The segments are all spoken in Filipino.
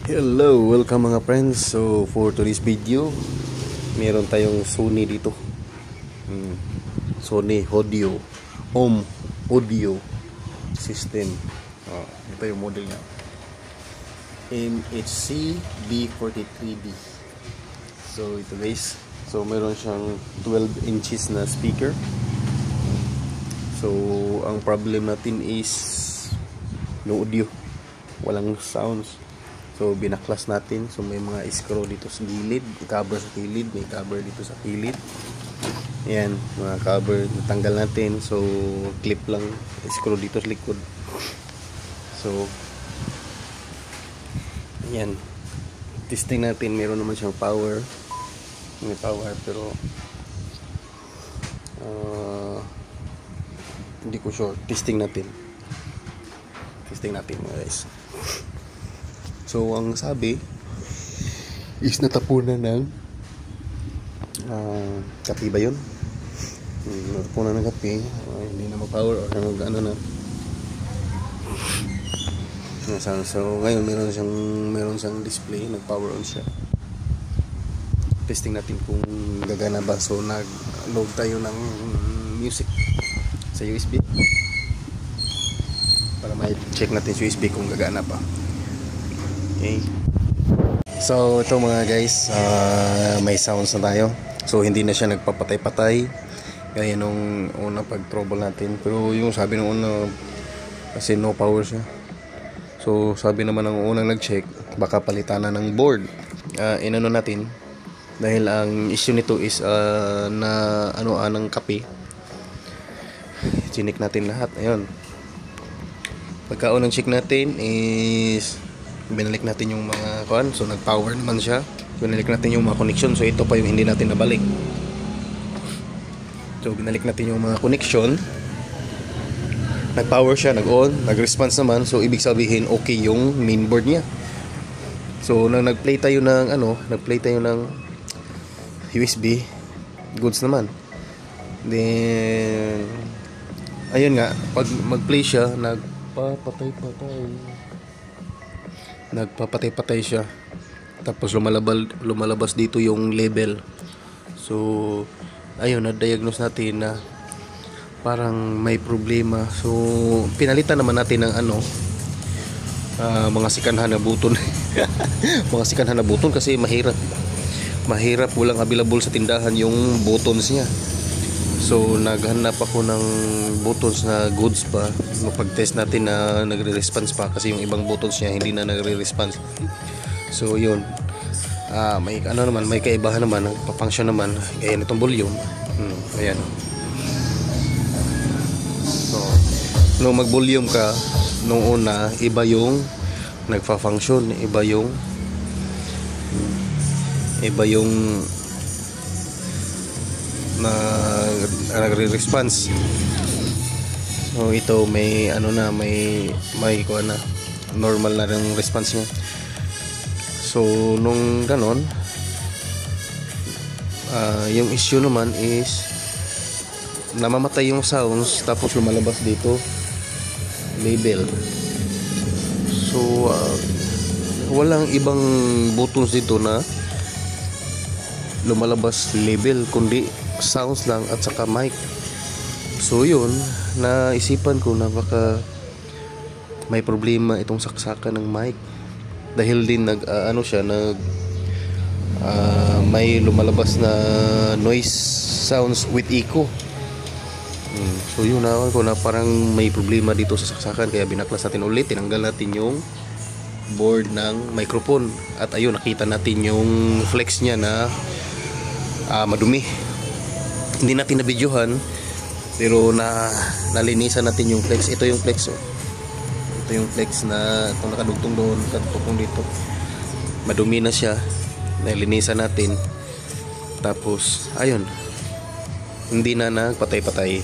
Hello, welcome mga friends. So for today's video, meron tayong Sony dito. Sony Audio Home Audio System. Ito yung model niya. MHC B43D. So ito guys. So meron siyang 12 inches na speaker. So ang problem natin is no audio. Walang sounds. So binaklas natin. So may mga screw dito sa gilid, cover sa gilid, may cover dito sa gilid. Ayan, mga cover natanggal natin. So clip lang, screw dito sa likod. So ayan. Testing natin, meron naman siyang power. May power pero hindi ko sure. Testing natin mga guys. So ang sabi is natapunan ng kape ba yun? Natapunan ng kape, hindi na mag-power or ano na. So ngayon meron siyang display, nag-power on siya. Testing natin kung gagana ba. So nag-load tayo ng music sa USB para ma-check natin sa USB kung gagana pa. Okay. So ito mga guys, may sounds na tayo. So hindi na siya nagpapatay-patay gaya nung una pag-trouble natin. Pero yung sabi nung una kasi no power siya. So sabi naman ng unang nag-check, baka palitan na ng board. Inano natin dahil ang issue nito is na ng kape. Chinik natin lahat. Ayun. Pagkaunang check natin is binalik natin yung mga kuan. So nag-power naman siya. Binalik natin yung mga connection. So ito pa yung hindi natin nabalik. So binalik natin yung mga connection. Nag-power siya, nag-on, nag-response naman. So ibig sabihin okay yung mainboard niya. So nang nag-play tayo ng USB, goods naman. Then ayun nga, pag mag-play siya, nagpapatay siya. Tapos lumalabas dito yung label. So ayun, na-diagnose natin na parang may problema. So pinalitan naman natin ng mga sikanhan na buton. Mga sikanhan na buton kasi mahirap walang available sa tindahan yung buttons niya. So naghanap ako ng buttons na goods pa. Mapag-test natin na nagre-response pa kasi yung ibang buttons niya hindi na nagre-response. So yun. May may kaibahan naman, nagpa-function naman. Kaya nitong volume. Ayan. So nung mag-volume ka nung una, iba yung nagfa-function, iba yung nagre-response. So ito may kuha na normal na ring response niya. So nung ganon, yung issue naman is namamatay yung sounds tapos lumalabas dito label. So walang ibang buttons dito na lumalabas label kundi sounds lang at saka mic. So yun, naisipan ko na baka may problema itong saksakan ng mic dahil din may lumalabas na noise sounds with echo. So yun, naman ko na parang may problema dito sa saksakan, kaya binaklas natin ulit, tinanggal natin yung board ng microphone at ayun, nakita natin yung flex niya na madumi. Hindi natin na-videohan pero nalinisan natin yung flex. Ito yung flex, ito yung flex na itong nakadugtong doon, katutong dito, madumi na siya, nalinisan natin. Tapos ayun, hindi na nagpatay-patay.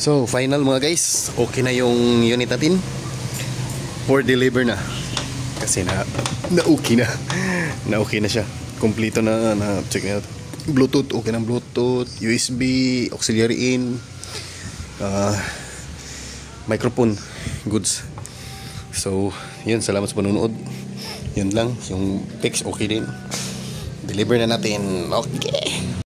So final mga guys, okay na yung unit natin, for deliver na kasi okay na siya. Kompleto na check na Bluetooth, okay ng Bluetooth, USB, auxiliary in, microphone. goods. So yun, salamat sa panonood. Yun lang, yung fix okay din, deliver na natin. Okay.